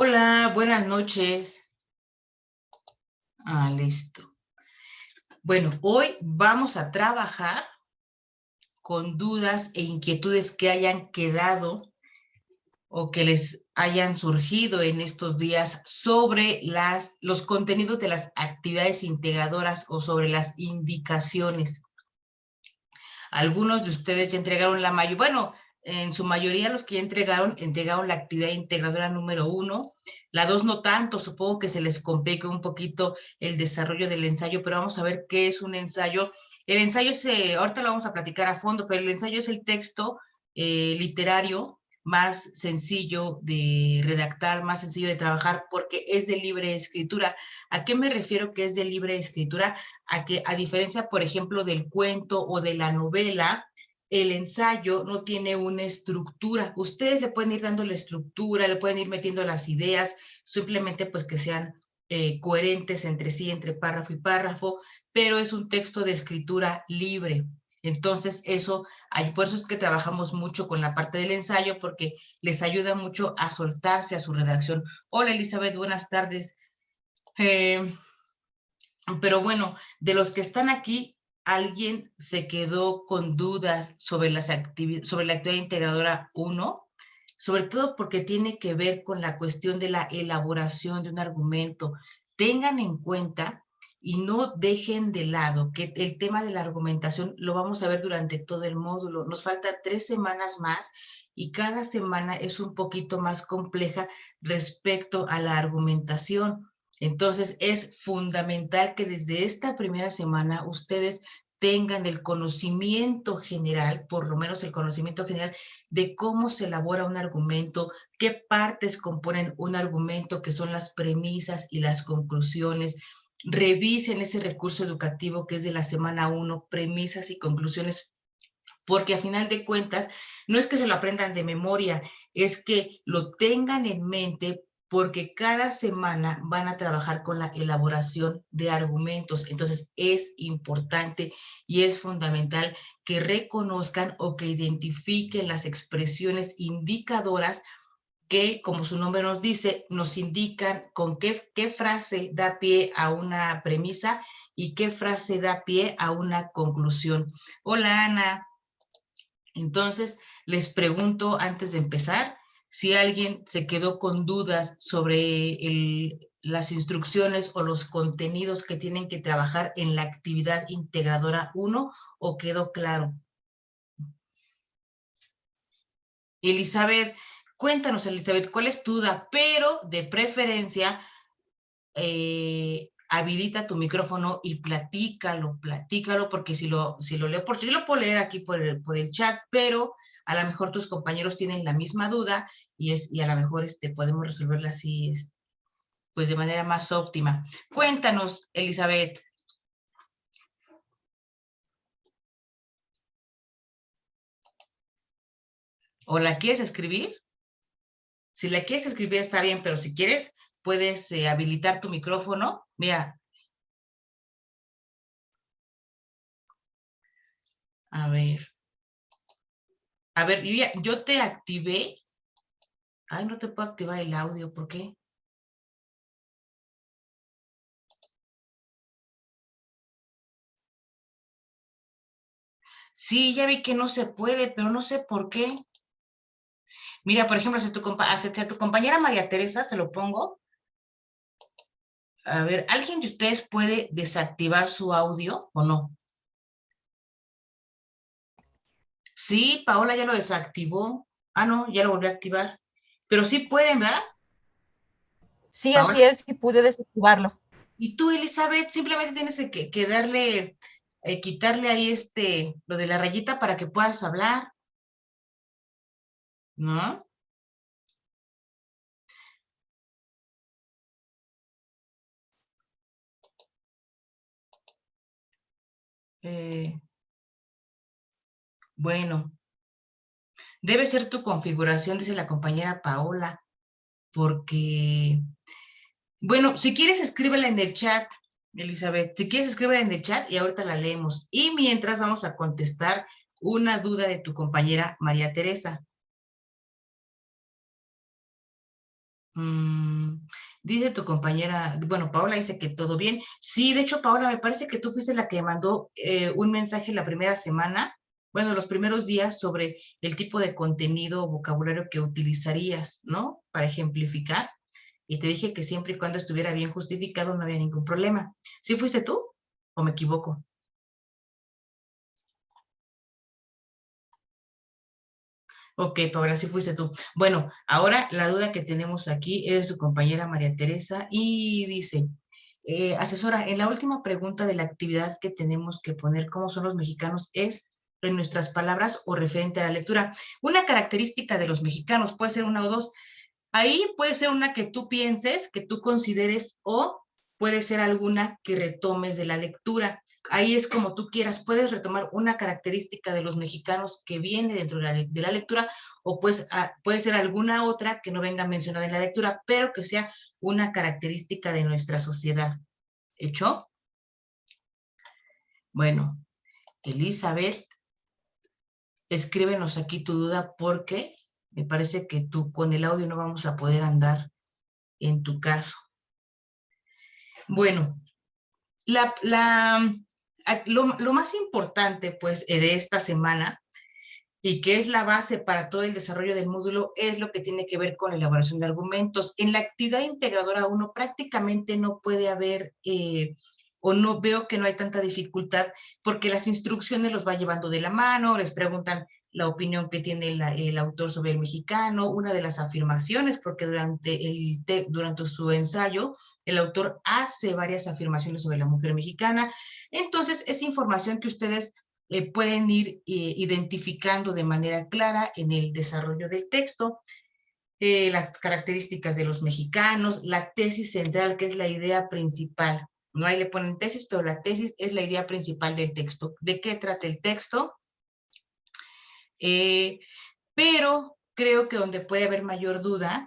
Hola, buenas noches. Listo. Bueno, hoy vamos a trabajar con dudas e inquietudes que hayan quedado o que les hayan surgido en estos días sobre los contenidos de las actividades integradoras o sobre las indicaciones. Algunos de ustedes ya entregaron bueno, en su mayoría los que ya entregaron la actividad integradora número 1. La 2 no tanto, supongo que se les complica un poquito el desarrollo del ensayo, pero vamos a ver qué es un ensayo. El ensayo ahorita lo vamos a platicar a fondo, pero el ensayo es el texto literario más sencillo de redactar, más sencillo de trabajar, porque es de libre escritura. ¿A qué me refiero que es de libre escritura? A que, a diferencia, por ejemplo, del cuento o de la novela, el ensayo no tiene una estructura. Ustedes le pueden ir dando la estructura, le pueden ir metiendo las ideas, simplemente pues que sean coherentes entre sí, entre párrafo y párrafo, pero es un texto de escritura libre. Entonces, por eso es que trabajamos mucho con la parte del ensayo, porque les ayuda mucho a soltarse a su redacción. Hola, Elizabeth, buenas tardes. Pero bueno, de los que están aquí, ¿alguien se quedó con dudas sobre sobre la actividad integradora 1? Sobre todo porque tiene que ver con la cuestión de la elaboración de un argumento. Tengan en cuenta y no dejen de lado que el tema de la argumentación lo vamos a ver durante todo el módulo. Nos faltan 3 semanas más y cada semana es un poquito más compleja respecto a la argumentación. Entonces, es fundamental que desde esta primera semana ustedes tengan el conocimiento general, por lo menos el conocimiento general de cómo se elabora un argumento, qué partes componen un argumento, que son las premisas y las conclusiones. Revisen ese recurso educativo que es de la semana 1, premisas y conclusiones, porque a final de cuentas no es que se lo aprendan de memoria, es que lo tengan en mente porque cada semana van a trabajar con la elaboración de argumentos. Entonces es importante y es fundamental que reconozcan o que identifiquen las expresiones indicadoras que, como su nombre nos dice, nos indican con qué frase da pie a una premisa y qué frase da pie a una conclusión. Hola, Ana. Entonces, les pregunto antes de empezar si alguien se quedó con dudas sobre las instrucciones o los contenidos que tienen que trabajar en la actividad integradora 1 o quedó claro. Elizabeth, cuéntanos, Elizabeth, ¿cuál es tu duda? Pero de preferencia, habilita tu micrófono y platícalo, porque si lo leo, porque yo lo puedo leer aquí por el chat, pero a lo mejor tus compañeros tienen la misma duda y a lo mejor podemos resolverla así, pues de manera más óptima. Cuéntanos, Elizabeth. ¿O la quieres escribir? Si la quieres escribir está bien, pero si quieres, puedes habilitar tu micrófono. Mira, a ver. A ver, yo te activé. Ay, no te puedo activar el audio, ¿por qué? Sí, ya vi que no se puede, pero no sé por qué. Mira, por ejemplo, si a tu compañera María Teresa se lo pongo. A ver, ¿alguien de ustedes puede desactivar su audio o no? Sí, Paola ya lo desactivó. Ah, no, ya lo volvió a activar. Pero sí pueden, ¿verdad? Sí, Paola. así es, y pude desactivarlo. Y tú, Elizabeth, simplemente tienes que darle, quitarle ahí lo de la rayita para que puedas hablar, ¿no? Eh, bueno, debe ser tu configuración, dice la compañera Paola, porque, bueno, si quieres escríbela en el chat, Elizabeth, si quieres escríbela en el chat y ahorita la leemos. Y mientras vamos a contestar una duda de tu compañera María Teresa. Mm, dice tu compañera, bueno, Paola dice que todo bien. Sí, de hecho, Paola, me parece que tú fuiste la que mandó un mensaje la primera semana, bueno, los primeros días sobre el tipo de contenido o vocabulario que utilizarías, ¿no? Para ejemplificar. Y te dije que siempre y cuando estuviera bien justificado no había ningún problema. ¿Sí fuiste tú o me equivoco? Ok, Paola, sí fuiste tú. Bueno, ahora la duda que tenemos aquí es su compañera María Teresa y dice, asesora, en la última pregunta de la actividad que tenemos que poner cómo son los mexicanos es en nuestras palabras o referente a la lectura. Una característica de los mexicanos, puede ser una o dos. Ahí puede ser una que tú pienses, que tú consideres, o puede ser alguna que retomes de la lectura. Ahí es como tú quieras. Puedes retomar una característica de los mexicanos que viene dentro de la lectura, o pues puede ser alguna otra que no venga mencionada en la lectura, pero que sea una característica de nuestra sociedad. ¿Hecho? Bueno, Elizabeth, escríbenos aquí tu duda porque me parece que tú con el audio no vamos a poder andar en tu caso. Bueno, lo más importante, pues, de esta semana, y que es la base para todo el desarrollo del módulo, es lo que tiene que ver con la elaboración de argumentos. En la actividad integradora 1 prácticamente no puede haber, o no veo que no hay tanta dificultad, porque las instrucciones los va llevando de la mano, les preguntan la opinión que tiene el autor sobre el mexicano, una de las afirmaciones, porque durante su ensayo el autor hace varias afirmaciones sobre la mujer mexicana. Entonces, es información que ustedes pueden ir identificando de manera clara en el desarrollo del texto. Las características de los mexicanos, la tesis central, que es la idea principal. No ahí le ponen tesis, pero la tesis es la idea principal del texto. ¿De qué trata el texto? Pero creo que donde puede haber mayor duda,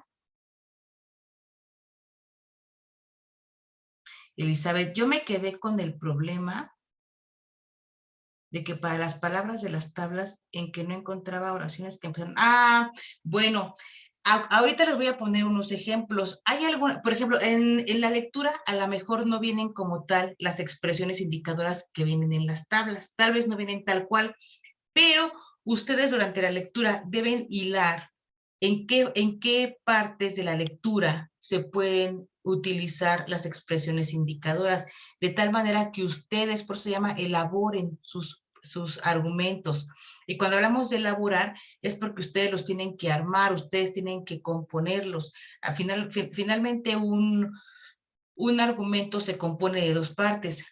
Elizabeth, yo me quedé con el problema de que para las palabras de las tablas en que no encontraba oraciones que empezaron. Bueno, ahorita les voy a poner unos ejemplos. Hay alguna, por ejemplo, en la lectura a lo mejor no vienen como tal las expresiones indicadoras que vienen en las tablas, tal vez no vienen tal cual, pero ustedes durante la lectura deben hilar en qué partes de la lectura se pueden utilizar las expresiones indicadoras, de tal manera que ustedes, por eso se llama, elaboren sus argumentos. Y cuando hablamos de elaborar, es porque ustedes los tienen que armar, ustedes tienen que componerlos. Finalmente, un argumento se compone de dos partes,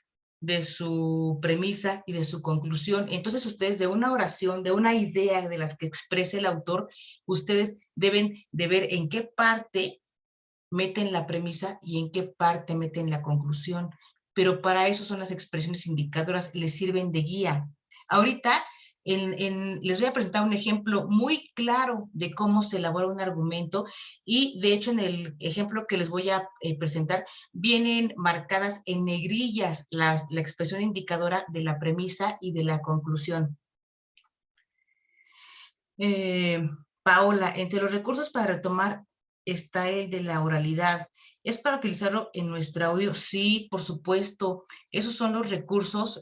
de su premisa y de su conclusión. Entonces ustedes de una oración, de una idea de las que expresa el autor, ustedes deben de ver en qué parte meten la premisa y en qué parte meten la conclusión. Pero para eso son las expresiones indicadoras, les sirven de guía. Ahorita les voy a presentar un ejemplo muy claro de cómo se elabora un argumento y de hecho en el ejemplo que les voy a presentar vienen marcadas en negrillas la expresión indicadora de la premisa y de la conclusión. Paola, entre los recursos para retomar está el de la oralidad. ¿Es para utilizarlo en nuestro audio? Sí, por supuesto. Esos son los recursos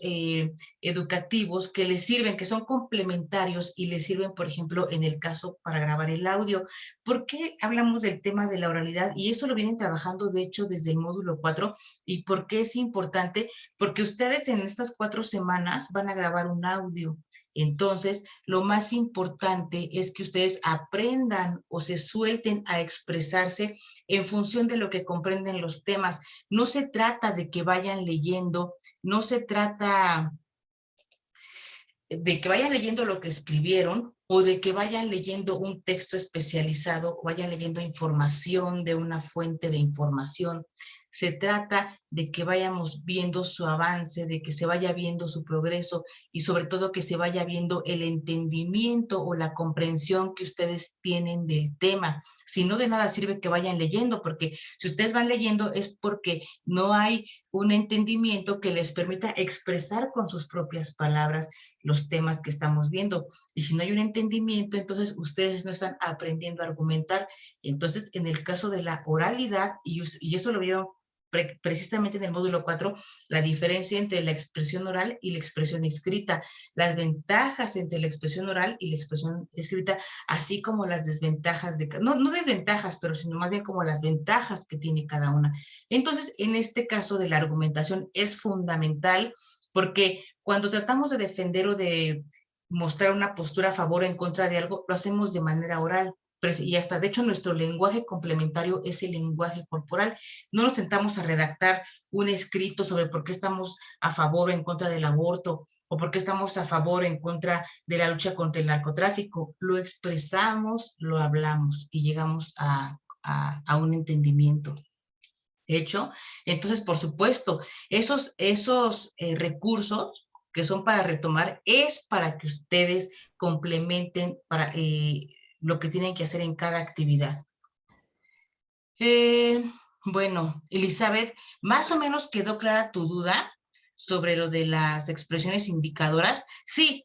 educativos que les sirven, que son complementarios y les sirven, por ejemplo, en el caso para grabar el audio. ¿Por qué hablamos del tema de la oralidad? Y eso lo vienen trabajando, de hecho, desde el módulo 4. ¿Y por qué es importante? Porque ustedes en estas 4 semanas van a grabar un audio. Entonces, lo más importante es que ustedes aprendan o se suelten a expresarse en función de lo que comprenden los temas. No se trata de que vayan leyendo, no se trata de que vayan leyendo lo que escribieron o de que vayan leyendo un texto especializado o vayan leyendo información de una fuente de información. Se trata de que vayamos viendo su avance, de que se vaya viendo su progreso y sobre todo que se vaya viendo el entendimiento o la comprensión que ustedes tienen del tema. Si no, de nada sirve que vayan leyendo, porque si ustedes van leyendo es porque no hay un entendimiento que les permita expresar con sus propias palabras los temas que estamos viendo. Y si no hay un entendimiento, entonces ustedes no están aprendiendo a argumentar. Entonces, en el caso de la oralidad, y eso lo vieron precisamente en el módulo 4, la diferencia entre la expresión oral y la expresión escrita, las ventajas entre la expresión oral y la expresión escrita, así como las desventajas no desventajas, pero sino más bien como las ventajas que tiene cada una. Entonces, en este caso de la argumentación es fundamental porque cuando tratamos de defender o de mostrar una postura a favor o en contra de algo, lo hacemos de manera oral. Y hasta, de hecho, nuestro lenguaje complementario es el lenguaje corporal. No nos sentamos a redactar un escrito sobre por qué estamos a favor o en contra del aborto, o por qué estamos a favor o en contra de la lucha contra el narcotráfico. Lo expresamos, lo hablamos y llegamos a un entendimiento. ¿Hecho? Entonces, por supuesto, esos recursos que son para retomar es para que ustedes complementen para lo que tienen que hacer en cada actividad. Bueno, Elizabeth, más o menos quedó clara tu duda sobre lo de las expresiones indicadoras. Sí,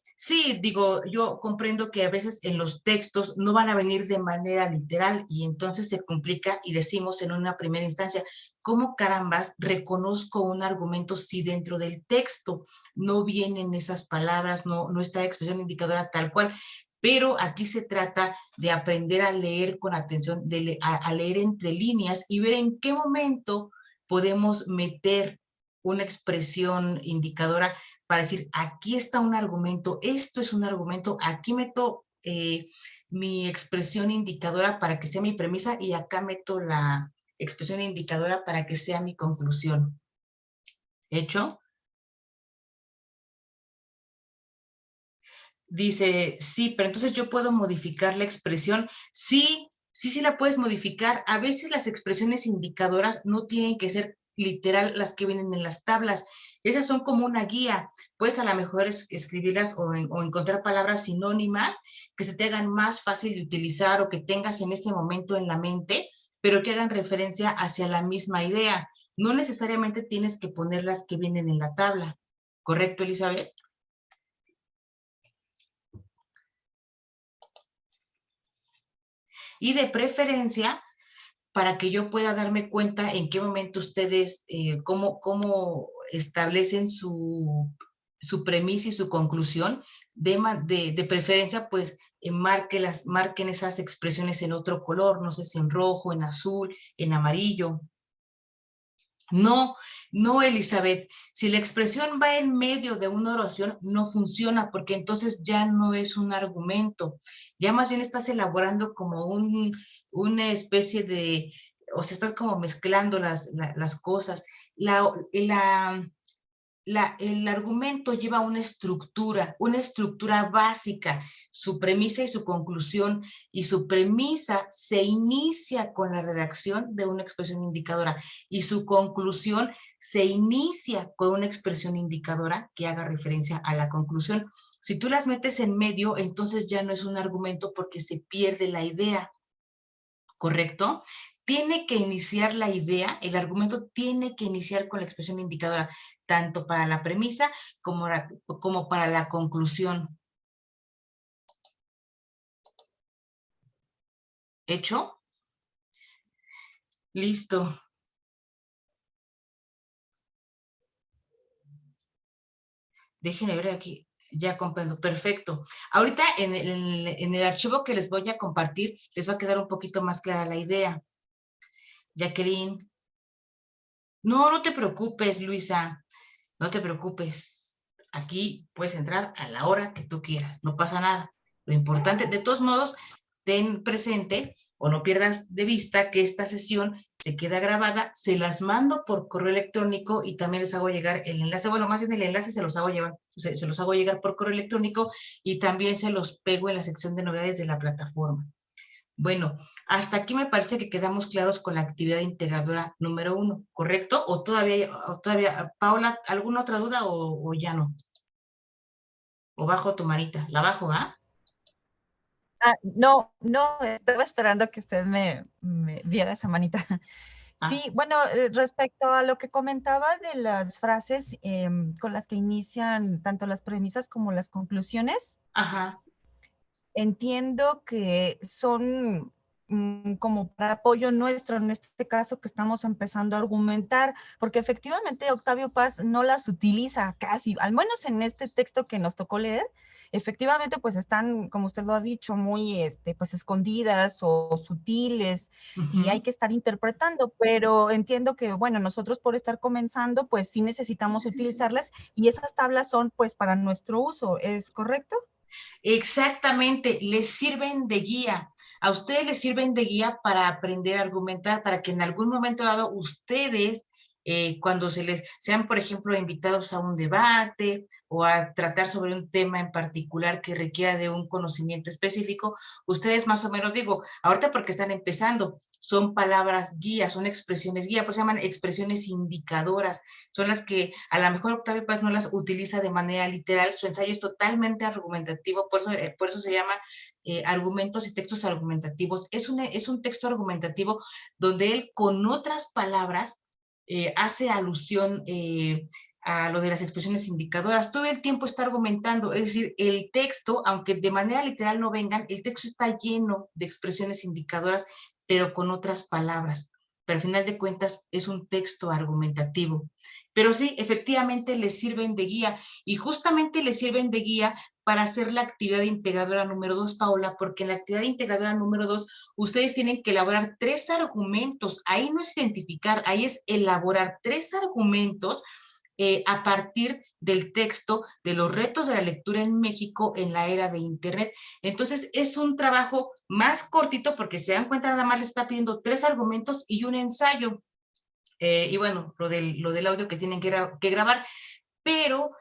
digo, yo comprendo que a veces en los textos no van a venir de manera literal y entonces se complica y decimos en una primera instancia, ¿cómo carambas reconozco un argumento si dentro del texto no vienen esas palabras, no está expresión indicadora tal cual? Pero aquí se trata de aprender a leer con atención, a leer entre líneas y ver en qué momento podemos meter una expresión indicadora para decir, aquí está un argumento, esto es un argumento, aquí meto mi expresión indicadora para que sea mi premisa y acá meto la expresión indicadora para que sea mi conclusión. ¿Hecho? Dice, sí, pero entonces yo puedo modificar la expresión. Sí la puedes modificar. A veces las expresiones indicadoras no tienen que ser literal las que vienen en las tablas. Esas son como una guía. Puedes a lo mejor escribirlas o encontrar palabras sinónimas que se te hagan más fácil de utilizar o que tengas en ese momento en la mente, pero que hagan referencia hacia la misma idea. No necesariamente tienes que poner las que vienen en la tabla. ¿Correcto, Elizabeth? Y de preferencia, para que yo pueda darme cuenta en qué momento ustedes, cómo establecen su premisa y su conclusión, de preferencia, pues, marquen esas expresiones en otro color, no sé si en rojo, en azul, en amarillo. No, Elizabeth, si la expresión va en medio de una oración, no funciona, porque entonces ya no es un argumento, ya más bien estás elaborando como una especie de, o sea, estás como mezclando las cosas. El argumento lleva una estructura básica, su premisa y su conclusión, y su premisa se inicia con la redacción de una expresión indicadora, y su conclusión se inicia con una expresión indicadora que haga referencia a la conclusión. Si tú las metes en medio, entonces ya no es un argumento porque se pierde la idea, ¿correcto? Tiene que iniciar la idea, el argumento tiene que iniciar con la expresión indicadora, tanto para la premisa como para la conclusión. ¿Hecho? Listo. Déjenme ver aquí. Ya comprendo. Perfecto. Ahorita en el archivo que les voy a compartir, les va a quedar un poquito más clara la idea. Jacqueline. No te preocupes, Luisa. No te preocupes. Aquí puedes entrar a la hora que tú quieras. No pasa nada. Lo importante, de todos modos, ten presente o no pierdas de vista que esta sesión se queda grabada. Se las mando por correo electrónico y también les hago llegar el enlace. Bueno, más bien el enlace se los hago llegar por correo electrónico y también se los pego en la sección de novedades de la plataforma. Bueno, hasta aquí me parece que quedamos claros con la actividad integradora número 1, ¿correcto? O todavía, Paula, ¿alguna otra duda o ya no? O bajo tu manita, la bajo, ¿ah? No, no, estaba esperando que usted me viera esa manita. Ah, Sí, bueno, respecto a lo que comentaba de las frases con las que inician tanto las premisas como las conclusiones, ajá, entiendo que son como para apoyo nuestro, en este caso que estamos empezando a argumentar, porque efectivamente Octavio Paz no las utiliza casi, al menos en este texto que nos tocó leer, efectivamente pues están, como usted lo ha dicho, muy pues escondidas o sutiles y hay ujú. que estar interpretando, pero entiendo que, bueno, nosotros por estar comenzando, pues sí necesitamos utilizarlas y esas tablas son pues para nuestro uso, ¿es correcto? Exactamente, les sirven de guía. A ustedes les sirven de guía para aprender a argumentar, para que en algún momento dado ustedes, cuando sean, por ejemplo, invitados a un debate o a tratar sobre un tema en particular que requiera de un conocimiento específico, ustedes más o menos digo, ahorita porque están empezando, son palabras guía, son expresiones guía, pues se llaman expresiones indicadoras, son las que a lo mejor Octavio Paz no las utiliza de manera literal, su ensayo es totalmente argumentativo, por eso se llama argumentos y textos argumentativos. Es un texto argumentativo donde él con otras palabras hace alusión a lo de las expresiones indicadoras. Todo el tiempo está argumentando, es decir, el texto, aunque de manera literal no vengan, el texto está lleno de expresiones indicadoras, pero con otras palabras. Pero al final de cuentas es un texto argumentativo. Pero sí, efectivamente les sirven de guía y justamente les sirven de guía para hacer la actividad integradora número 2, Paula, porque en la actividad integradora número 2 ustedes tienen que elaborar 3 argumentos. Ahí no es identificar, ahí es elaborar 3 argumentos a partir del texto de los retos de la lectura en México en la era de Internet. Entonces, es un trabajo más cortito porque se dan cuenta, nada más les está pidiendo 3 argumentos y un ensayo. Y bueno, lo del audio que tienen que grabar, pero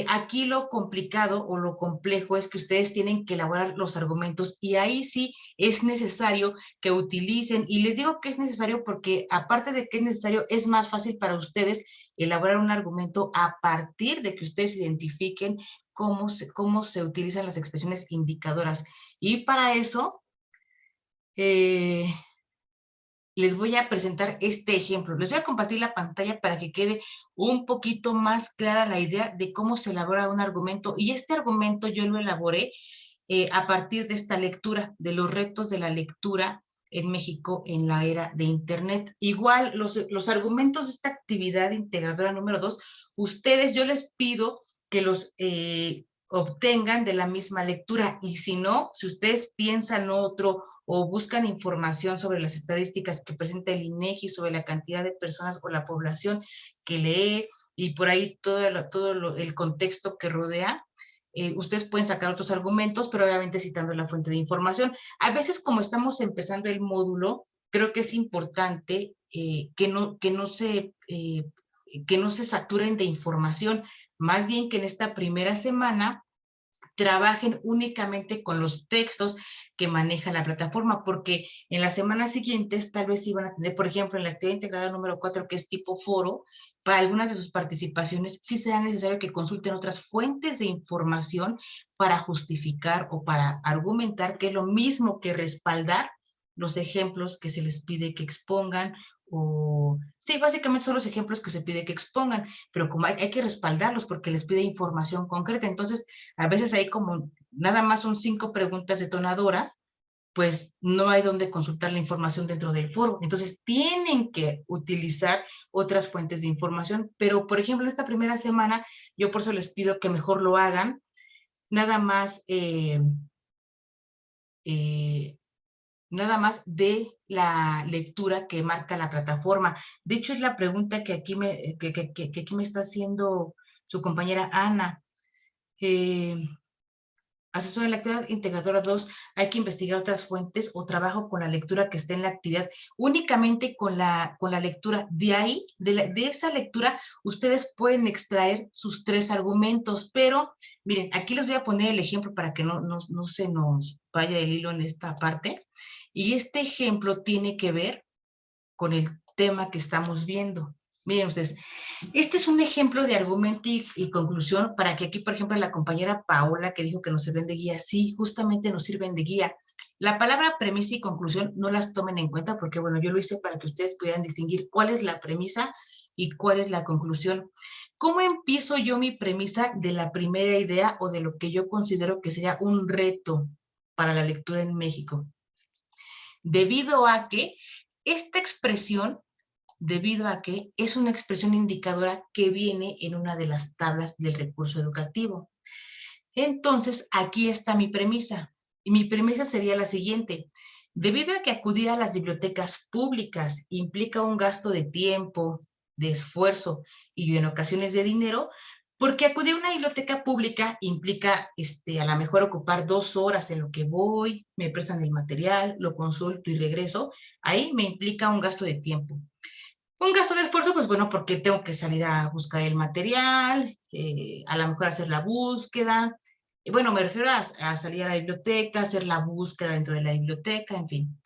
aquí lo complicado o lo complejo es que ustedes tienen que elaborar los argumentos y ahí sí es necesario que utilicen, y les digo que es necesario porque aparte de que es necesario, es más fácil para ustedes elaborar un argumento a partir de que ustedes identifiquen cómo se utilizan las expresiones indicadoras. Y para eso, eh, les voy a presentar este ejemplo. Les voy a compartir la pantalla para que quede un poquito más clara la idea de cómo se elabora un argumento. Y este argumento yo lo elaboré a partir de esta lectura, de los retos de la lectura en México en la era de Internet. Igual, los argumentos de esta actividad integradora número 2, ustedes, yo les pido que los obtengan de la misma lectura. Y si no, si ustedes piensan otro o buscan información sobre las estadísticas que presenta el INEGI sobre la cantidad de personas o la población que lee y por ahí todo el contexto que rodea, ustedes pueden sacar otros argumentos, pero obviamente citando la fuente de información. A veces, como estamos empezando el módulo, creo que es importante que no se saturen de información, más bien que en esta primera semana trabajen únicamente con los textos que maneja la plataforma, porque en las semanas siguientes tal vez iban a tener, por ejemplo, en la actividad integrada número 4, que es tipo foro, para algunas de sus participaciones sí será necesario que consulten otras fuentes de información para justificar o para argumentar, que es lo mismo que respaldar los ejemplos que se les pide que expongan, o sí, básicamente son los ejemplos que se pide que expongan, pero como hay que respaldarlos porque les pide información concreta. Entonces a veces hay como nada más son 5 preguntas detonadoras, pues no hay donde consultar la información dentro del foro. Entonces tienen que utilizar otras fuentes de información, pero por ejemplo, en esta primera semana, yo por eso les pido que mejor lo hagan, nada más, eh, nada más de la lectura que marca la plataforma. De hecho, es la pregunta que aquí me está haciendo su compañera Ana. Eh, Asesor de la actividad integradora 2, hay que investigar otras fuentes o trabajo con la lectura que esté en la actividad, únicamente con la lectura. De ahí, de esa lectura, ustedes pueden extraer sus 3 argumentos, pero miren, aquí les voy a poner el ejemplo para que no se nos vaya el hilo en esta parte. Y este ejemplo tiene que ver con el tema que estamos viendo. Miren ustedes, este es un ejemplo de argumento y conclusión para que aquí, por ejemplo, la compañera Paola, que dijo que nos sirven de guía, sí, justamente nos sirven de guía. La palabra premisa y conclusión no las tomen en cuenta porque, bueno, yo lo hice para que ustedes pudieran distinguir cuál es la premisa y cuál es la conclusión. ¿Cómo empiezo yo mi premisa de la primera idea o de lo que yo considero que sería un reto para la lectura en México? Debido a que esta expresión, debido a que es una expresión indicadora que viene en una de las tablas del recurso educativo. Entonces, aquí está mi premisa. Y mi premisa sería la siguiente. Debido a que acudir a las bibliotecas públicas implica un gasto de tiempo, de esfuerzo y en ocasiones de dinero, porque acudir a una biblioteca pública implica a lo mejor ocupar 2 horas en lo que voy, me prestan el material, lo consulto y regreso. Ahí me implica un gasto de tiempo. Un gasto de esfuerzo, pues bueno, porque tengo que salir a buscar el material, a lo mejor hacer la búsqueda. Bueno, me refiero a salir a la biblioteca, hacer la búsqueda dentro de la biblioteca, en fin.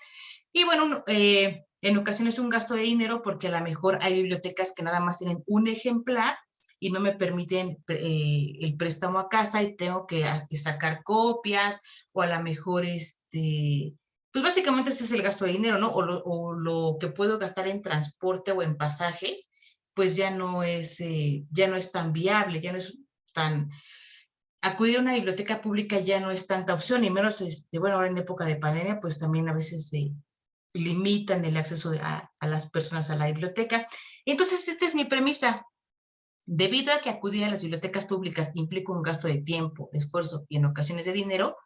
Y bueno, en ocasiones un gasto de dinero porque a lo mejor hay bibliotecas que nada más tienen un ejemplar y no me permiten el préstamo a casa y tengo que sacar copias o a lo mejor pues básicamente ese es el gasto de dinero, ¿no? O lo que puedo gastar en transporte o en pasajes, pues ya no es tan viable, ya no es tan, acudir a una biblioteca pública ya no es tanta opción, y menos, bueno, ahora en época de pandemia, pues también a veces limitan el acceso a las personas a la biblioteca. Entonces, esta es mi premisa. Debido a que acudir a las bibliotecas públicas implica un gasto de tiempo, esfuerzo y en ocasiones de dinero,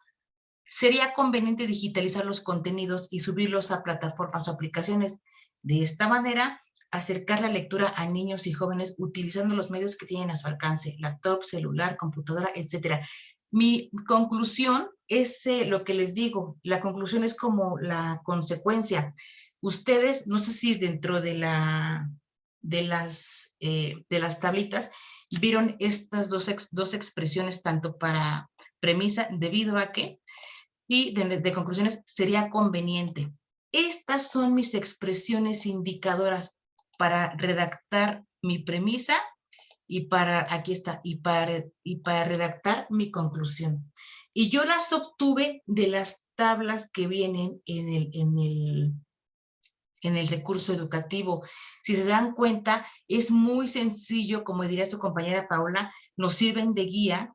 sería conveniente digitalizar los contenidos y subirlos a plataformas o aplicaciones. De esta manera, acercar la lectura a niños y jóvenes utilizando los medios que tienen a su alcance, laptop, celular, computadora, etc. Mi conclusión es lo que les digo, la conclusión es como la consecuencia. Ustedes, no sé si dentro de las tablitas, vieron estas dos expresiones, tanto para premisa, debido a que, y de conclusiones, sería conveniente. Estas son mis expresiones indicadoras para redactar mi premisa y aquí está, y para redactar mi conclusión. Y yo las obtuve de las tablas que vienen en el recurso educativo. Si se dan cuenta, es muy sencillo, como diría su compañera Paula, nos sirven de guía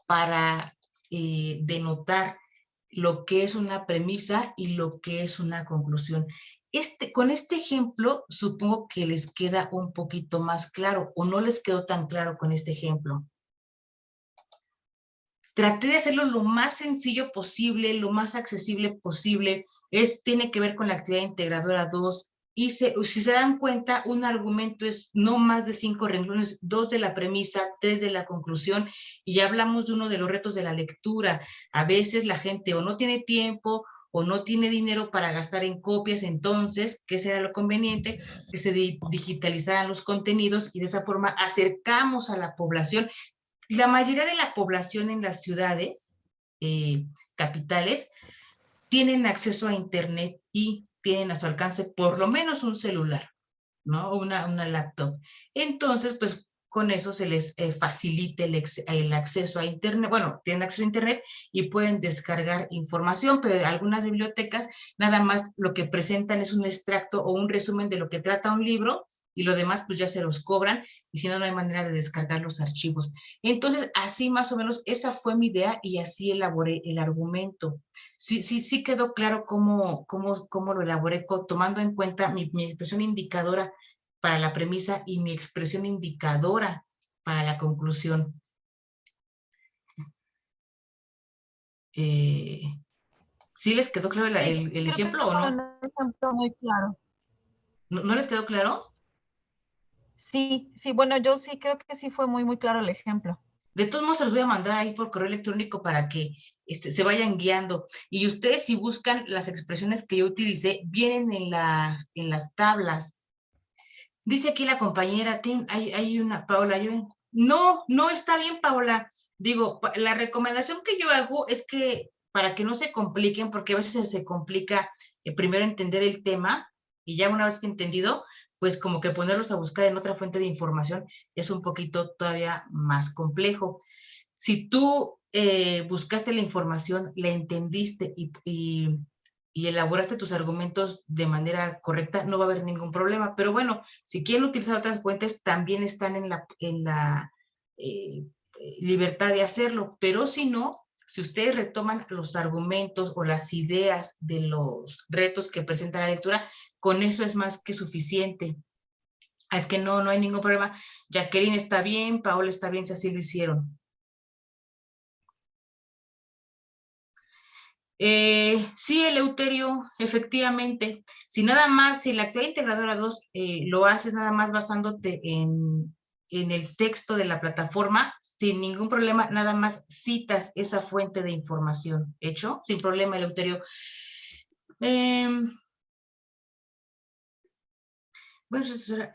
para denotar lo que es una premisa y lo que es una conclusión. Con este ejemplo, supongo que les queda un poquito más claro, o no les quedó tan claro con este ejemplo. Traté de hacerlo lo más sencillo posible, lo más accesible posible. Tiene que ver con la actividad integradora 2. Y si se dan cuenta, un argumento es no más de 5 renglones, 2 de la premisa, 3 de la conclusión, y ya hablamos de uno de los retos de la lectura. A veces la gente o no tiene tiempo o no tiene dinero para gastar en copias, entonces, ¿qué será lo conveniente? Que se digitalizaran los contenidos y de esa forma acercamos a la población. La mayoría de la población en las ciudades capitales tienen acceso a Internet y tienen a su alcance por lo menos un celular, ¿no? Una laptop. Entonces, pues con eso se les facilita el acceso a Internet. Bueno, tienen acceso a Internet y pueden descargar información, pero algunas bibliotecas nada más lo que presentan es un extracto o un resumen de lo que trata un libro, y lo demás pues ya se los cobran, y si no, no hay manera de descargar los archivos. Entonces, así más o menos, esa fue mi idea y así elaboré el argumento. Sí quedó claro cómo lo elaboré, tomando en cuenta mi expresión indicadora para la premisa y mi expresión indicadora para la conclusión. ¿Sí les quedó claro el ejemplo o no? Un ejemplo muy claro. ¿No les quedó claro? Sí, bueno, yo sí creo que sí fue muy claro el ejemplo. De todos modos, se los voy a mandar ahí por correo electrónico para que se vayan guiando. Y ustedes, si buscan las expresiones que yo utilicé, vienen en las tablas. Dice aquí la compañera, hay una, Paola, no está bien, Paola. Digo, la recomendación que yo hago es que para que no se compliquen, porque a veces se complica primero entender el tema, y ya una vez que entendido, pues como que ponerlos a buscar en otra fuente de información es un poquito todavía más complejo. Si tú buscaste la información, la entendiste y elaboraste tus argumentos de manera correcta, no va a haber ningún problema. Pero bueno, si quieren utilizar otras fuentes, también están en la libertad de hacerlo. Pero si no, si ustedes retoman los argumentos o las ideas de los retos que presenta la lectura, con eso es más que suficiente. Es que no hay ningún problema. Jacqueline está bien, Paola está bien, si así lo hicieron. Sí, Eleuterio, efectivamente. Si nada más, si la actividad integradora 2 lo haces nada más basándote en el texto de la plataforma, sin ningún problema, nada más citas esa fuente de información. ¿Hecho? Sin problema, Eleuterio. Bueno,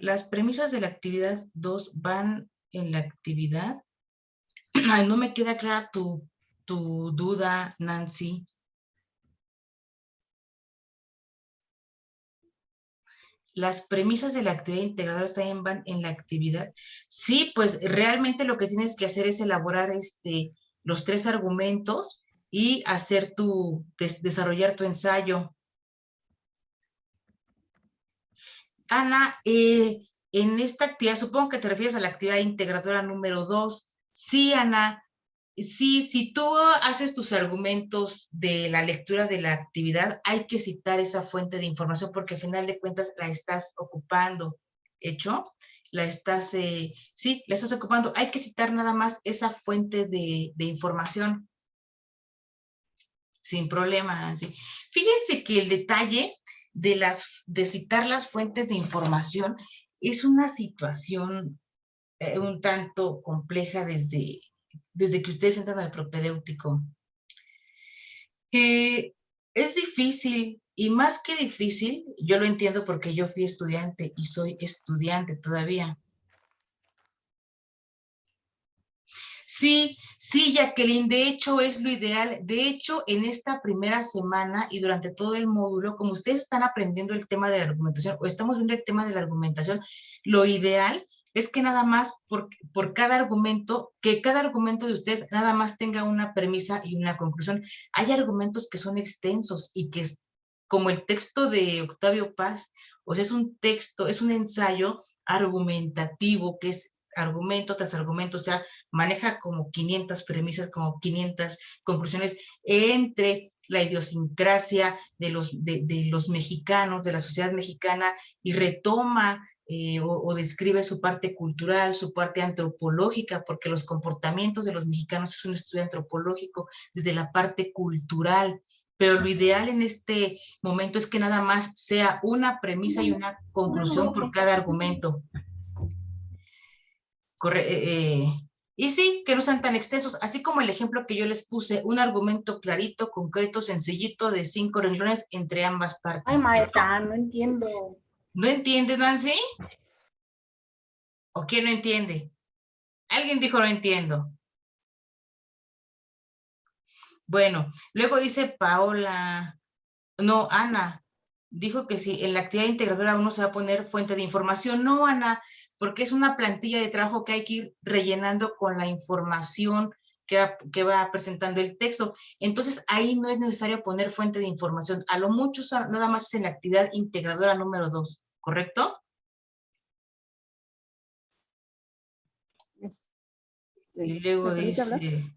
las premisas de la actividad 2 van en la actividad. Ay, no me queda clara tu duda, Nancy. Las premisas de la actividad integradora también van en la actividad. Sí, pues realmente lo que tienes que hacer es elaborar los 3 argumentos y hacer desarrollar tu ensayo. Ana, en esta actividad, supongo que te refieres a la actividad integradora número 2. Sí, Ana, sí, si tú haces tus argumentos de la lectura de la actividad, hay que citar esa fuente de información porque al final de cuentas la estás ocupando. ¿Hecho? Sí, la estás ocupando. Hay que citar nada más esa fuente de información. Sin problema, Nancy. Fíjense que el detalle de citar las fuentes de información es una situación un tanto compleja desde que ustedes entran al propedéutico. Es difícil, y más que difícil, yo lo entiendo porque yo fui estudiante y soy estudiante todavía. Sí, Jacqueline, de hecho es lo ideal. De hecho, en esta primera semana y durante todo el módulo, como ustedes están aprendiendo el tema de la argumentación o estamos viendo el tema de la argumentación, lo ideal es que nada más por cada argumento, que cada argumento de ustedes nada más tenga una premisa y una conclusión. Hay argumentos que son extensos y que es como el texto de Octavio Paz, o sea, es un texto, es un ensayo argumentativo que es argumento tras argumento, o sea, maneja como 500 premisas, como 500 conclusiones entre la idiosincrasia de los mexicanos, de la sociedad mexicana, y retoma o describe su parte cultural, su parte antropológica, porque los comportamientos de los mexicanos es un estudio antropológico desde la parte cultural. Pero lo ideal en este momento es que nada más sea una premisa y una conclusión por cada argumento. Y sí, que no sean tan extensos, así como el ejemplo que yo les puse, un argumento clarito, concreto, sencillito, de 5 renglones entre ambas partes. Ay, maestra, no entiendo. ¿No entiende, Nancy? ¿O quién no entiende? Alguien dijo no entiendo. Bueno, luego dice Paola, no, Ana, dijo que si en la actividad integradora uno se va a poner fuente de información. No, Ana, porque es una plantilla de trabajo que hay que ir rellenando con la información que va presentando el texto. Entonces, ahí no es necesario poner fuente de información. A lo mucho nada más es en la actividad integradora número 2, ¿correcto? Y luego dice...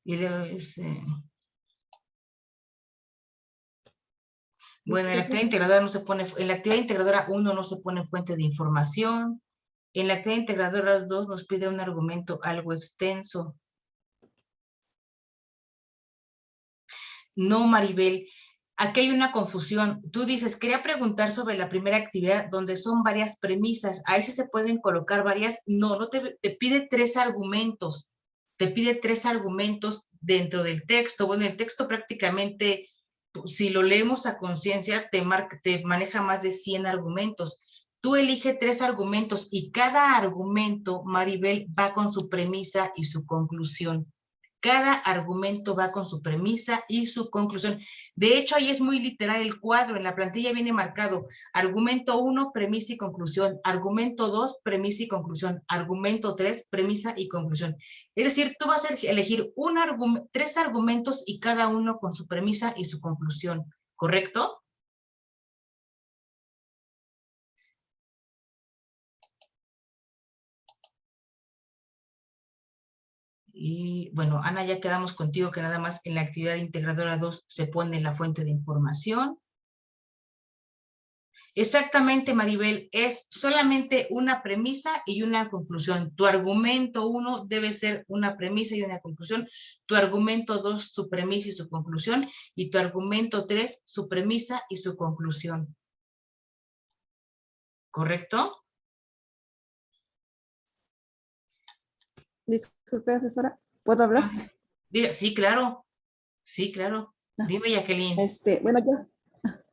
Y luego dice... Bueno, en la actividad integradora no se pone, en la actividad integradora 1 no se pone fuente de información. En la actividad integradora 2 nos pide un argumento algo extenso. No, Maribel, aquí hay una confusión. Tú dices, quería preguntar sobre la primera actividad donde son varias premisas. Ahí sí se pueden colocar varias. No te pide 3 argumentos. Te pide 3 argumentos dentro del texto. Bueno, el texto prácticamente, si lo leemos a conciencia, te maneja más de 100 argumentos. Tú elige 3 argumentos y cada argumento, Maribel, va con su premisa y su conclusión. Cada argumento va con su premisa y su conclusión. De hecho, ahí es muy literal el cuadro. En la plantilla viene marcado argumento 1, premisa y conclusión. Argumento 2, premisa y conclusión. Argumento 3, premisa y conclusión. Es decir, tú vas a elegir 3 argumentos y cada uno con su premisa y su conclusión. ¿Correcto? Y bueno, Ana, ya quedamos contigo que nada más en la actividad integradora 2 se pone la fuente de información. Exactamente, Maribel, es solamente una premisa y una conclusión. Tu argumento 1 debe ser una premisa y una conclusión. Tu argumento 2, su premisa y su conclusión. Y tu argumento 3, su premisa y su conclusión. ¿Correcto? Disculpe, asesora, ¿puedo hablar? Sí, claro. Sí, claro. Dime, Jacqueline. Bueno,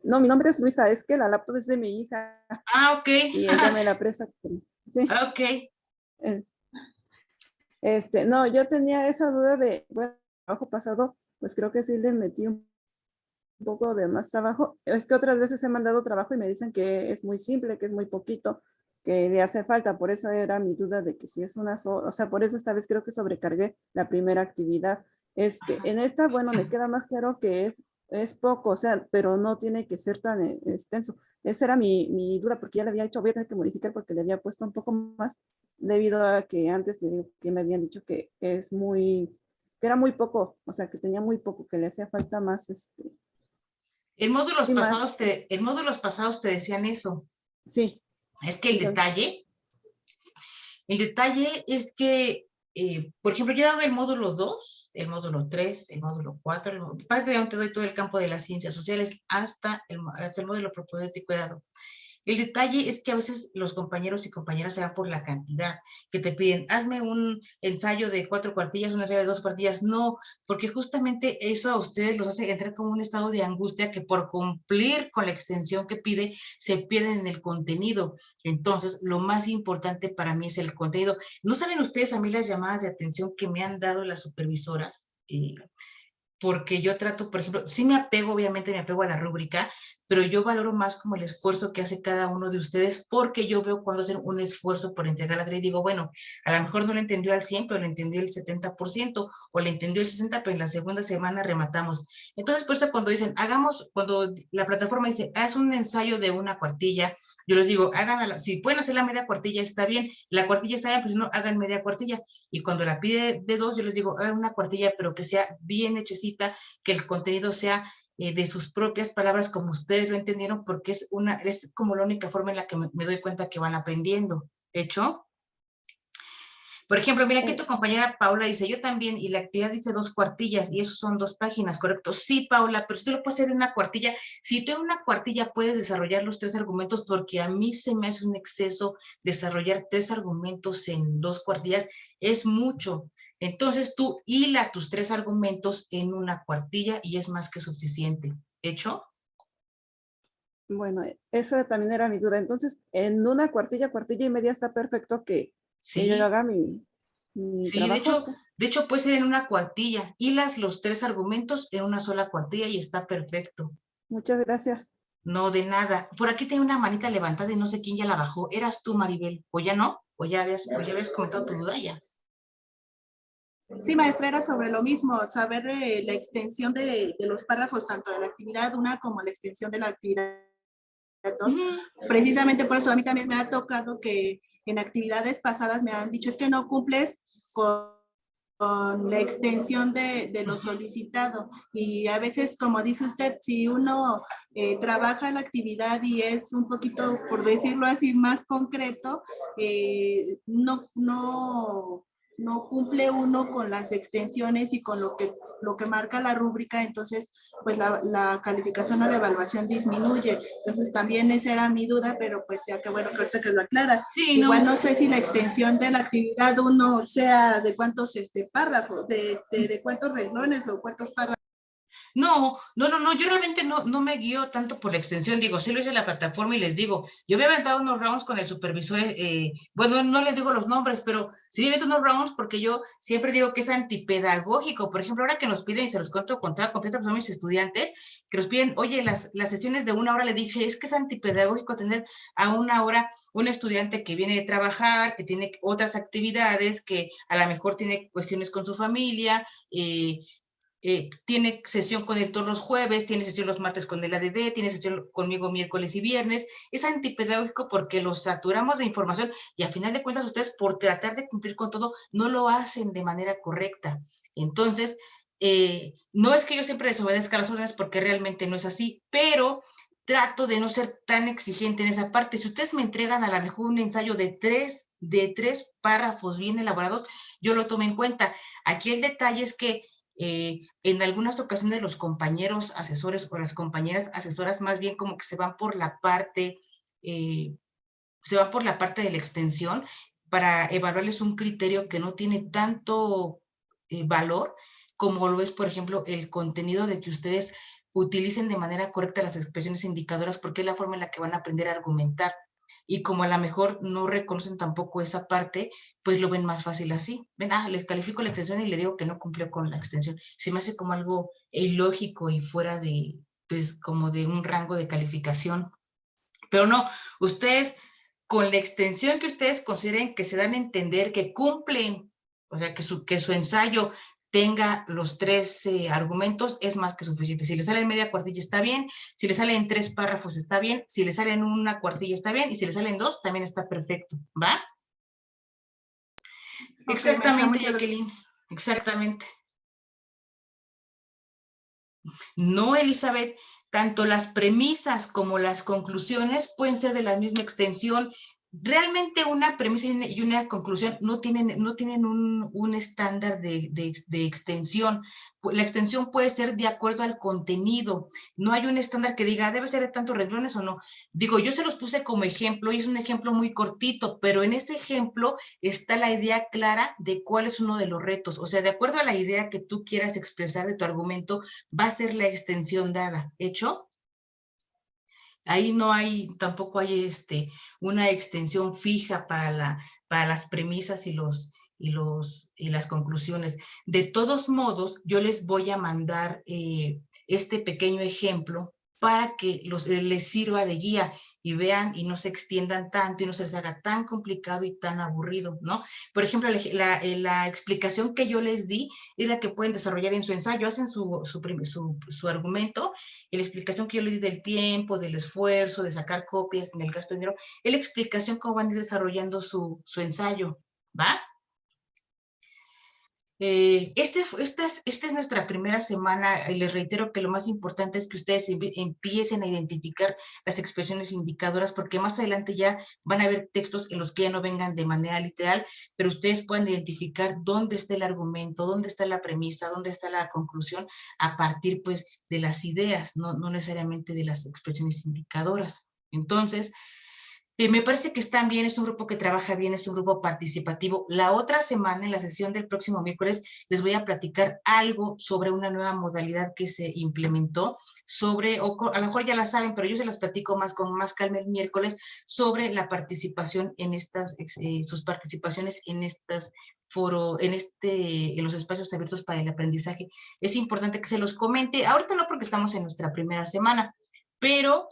no, mi nombre es Luisa, es que la laptop es de mi hija. Ah, ok. Y ella me la presta. Sí. Ok. No, yo tenía esa duda de, bueno, trabajo pasado, pues creo que sí le metí un poco de más trabajo. Es que otras veces he mandado trabajo y me dicen que es muy simple, que es muy poquito, que le hace falta. Por eso era mi duda de que si es una sola, o sea, por eso esta vez creo que sobrecargué la primera actividad. En esta, bueno, me queda más claro que es poco, o sea, pero no tiene que ser tan extenso. Esa era mi duda, porque ya le había hecho, voy a tener que modificar porque le había puesto un poco más, debido a que antes le digo que me habían dicho que que era muy poco, o sea, que tenía muy poco, que le hacía falta más, En módulos sí, pasados más, en módulos pasados te decían eso. sí. Es que el detalle es que, por ejemplo, yo he dado el módulo 2, el módulo 3, el módulo 4, prácticamente doy todo el campo de las ciencias sociales hasta el módulo propedéutico he dado. El detalle es que a veces los compañeros y compañeras se van por la cantidad, que te piden, hazme un ensayo de 4 cuartillas, un ensayo de 2 cuartillas. No, porque justamente eso a ustedes los hace entrar como un estado de angustia que por cumplir con la extensión que pide, se pierden en el contenido. Entonces, lo más importante para mí es el contenido. ¿No saben ustedes a mí las llamadas de atención que me han dado las supervisoras? Porque yo trato, por ejemplo, sí me apego, obviamente me apego a la rúbrica, pero yo valoro más como el esfuerzo que hace cada uno de ustedes, porque yo veo cuando hacen un esfuerzo por entregar la tarea y digo, bueno, a lo mejor no lo entendió al 100, pero lo entendió el 70%, o le entendió el 60%, pero en la segunda semana rematamos. Entonces, por eso cuando dicen, cuando la plataforma dice, haz un ensayo de una cuartilla, yo les digo, si pueden hacer la media cuartilla, está bien, la cuartilla está bien, pues no, hagan media cuartilla. Y cuando la pide de 2, yo les digo, hagan una cuartilla, pero que sea bien hechecita, que el contenido sea de sus propias palabras, como ustedes lo entendieron, porque es como la única forma en la que me doy cuenta que van aprendiendo. ¿Hecho? Por ejemplo, mira, aquí tu compañera Paula dice, yo también, y la actividad dice 2 cuartillas, y eso son 2 páginas, ¿correcto? Sí, Paula, pero si tú lo puedes hacer en una cuartilla, si tú en una cuartilla puedes desarrollar los 3 argumentos, porque a mí se me hace un exceso desarrollar 3 argumentos en 2 cuartillas, es mucho. Entonces tú hila tus 3 argumentos en una cuartilla y es más que suficiente. ¿Hecho? Bueno, esa también era mi duda. Entonces, en una cuartilla y media está perfecto que yo haga mi sí, trabajo. De hecho puede ser en una cuartilla. Hilas los 3 argumentos en una sola cuartilla y está perfecto. Muchas gracias. No, de nada. Por aquí tengo una manita levantada y no sé quién ya la bajó. ¿Eras tú, Maribel? ¿O ya no? ¿O ya habías comentado tu duda ya? Sí, maestra, era sobre lo mismo, saber la extensión de los párrafos, tanto de la actividad 1 como la extensión de la actividad 2. Precisamente por eso a mí también me ha tocado que en actividades pasadas me han dicho, es que no cumples con la extensión de lo solicitado. Y a veces, como dice usted, si uno trabaja la actividad y es un poquito, por decirlo así, más concreto, no cumple uno con las extensiones y con lo que marca la rúbrica, entonces pues la calificación o la evaluación disminuye. Entonces también esa era mi duda, pero pues ya que bueno, que ahorita que lo aclara. Sí, igual no sé si la extensión de la actividad 1 sea de cuántos párrafos, de cuántos renglones o cuántos párrafos. No, yo realmente no me guío tanto por la extensión, digo, sí lo hice en la plataforma y les digo, yo me he aventado unos rounds con el supervisor, bueno, no les digo los nombres, pero sí me aventado unos rounds porque yo siempre digo que es antipedagógico. Por ejemplo, ahora que nos piden, y se los cuento con toda confianza, pues son mis estudiantes, que nos piden, oye, las sesiones de 1 hora, le dije, es que es antipedagógico tener a 1 hora un estudiante que viene de trabajar, que tiene otras actividades, que a lo mejor tiene cuestiones con su familia, tiene sesión con él todos los jueves, tiene sesión los martes con el ADD, tiene sesión conmigo miércoles y viernes. Es antipedagógico porque los saturamos de información y a final de cuentas ustedes por tratar de cumplir con todo no lo hacen de manera correcta. Entonces, no es que yo siempre desobedezca las órdenes porque realmente no es así, pero trato de no ser tan exigente en esa parte. Si ustedes me entregan a lo mejor un ensayo de tres párrafos bien elaborados, yo lo tomo en cuenta. Aquí el detalle es que en algunas ocasiones los compañeros asesores o las compañeras asesoras más bien como que se van por la parte de la extensión para evaluarles un criterio que no tiene tanto valor como lo es, por ejemplo, el contenido de que ustedes utilicen de manera correcta las expresiones indicadoras porque es la forma en la que van a aprender a argumentar. Y como a lo mejor no reconocen tampoco esa parte, pues lo ven más fácil así. Ven, les califico la extensión y le digo que no cumplió con la extensión. Se me hace como algo ilógico y fuera de, pues, como de un rango de calificación. Pero no, ustedes, con la extensión que ustedes consideren que se dan a entender que cumplen, o sea, que su ensayo tenga los 3 argumentos, es más que suficiente. Si le sale en media cuartilla está bien, si le sale en 3 párrafos está bien, si le sale en 1 cuartilla está bien, y si le sale en 2 también está perfecto, ¿va? Ok, Exactamente, maestra, Jacqueline, exactamente. No, Elizabeth, tanto las premisas como las conclusiones pueden ser de la misma extensión. Realmente una premisa y una conclusión no tienen un estándar de extensión. La extensión puede ser de acuerdo al contenido. No hay un estándar que diga, debe ser de tantos renglones o no. Digo, yo se los puse como ejemplo y es un ejemplo muy cortito, pero en ese ejemplo está la idea clara de cuál es uno de los retos. O sea, de acuerdo a la idea que tú quieras expresar de tu argumento, va a ser la extensión dada. ¿Hecho? Ahí no hay, tampoco hay una extensión fija para las premisas y las conclusiones. De todos modos, yo les voy a mandar este pequeño ejemplo para que les sirva de guía y vean y no se extiendan tanto y no se les haga tan complicado y tan aburrido, ¿no? Por ejemplo, la explicación que yo les di es la que pueden desarrollar en su ensayo, hacen su argumento, y la explicación que yo les di del tiempo, del esfuerzo, de sacar copias, en el gasto de dinero, es la explicación cómo van a ir desarrollando su ensayo, ¿va? Esta es nuestra primera semana y les reitero que lo más importante es que ustedes empiecen a identificar las expresiones indicadoras porque más adelante ya van a haber textos en los que ya no vengan de manera literal, pero ustedes puedan identificar dónde está el argumento, dónde está la premisa, dónde está la conclusión a partir pues de las ideas, no necesariamente de las expresiones indicadoras. Entonces, me parece que están bien, es un grupo que trabaja bien, es un grupo participativo. La otra semana, en la sesión del próximo miércoles, les voy a platicar algo sobre una nueva modalidad que se implementó, a lo mejor ya la saben, pero yo se las platico con más calma el miércoles, sobre la participación en sus participaciones en estas en los espacios abiertos para el aprendizaje. Es importante que se los comente, ahorita no porque estamos en nuestra primera semana, pero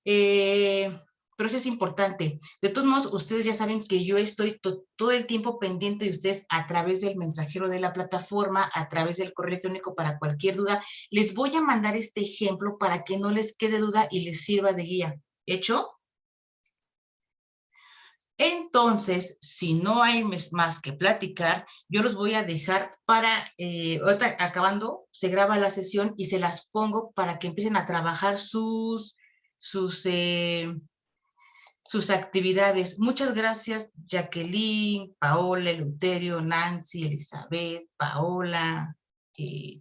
eso es importante. De todos modos, ustedes ya saben que yo estoy todo el tiempo pendiente de ustedes a través del mensajero de la plataforma, a través del correo electrónico para cualquier duda. Les voy a mandar este ejemplo para que no les quede duda y les sirva de guía. ¿Hecho? Entonces, si no hay más que platicar, yo los voy a dejar para, ahorita acabando, se graba la sesión y se las pongo para que empiecen a trabajar sus actividades. Muchas gracias, Jacqueline, Paola, Eleuterio, Nancy, Elizabeth, Paola,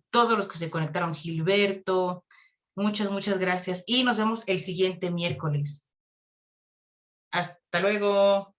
todos los que se conectaron, Gilberto. Muchas gracias. Y nos vemos el siguiente miércoles. Hasta luego.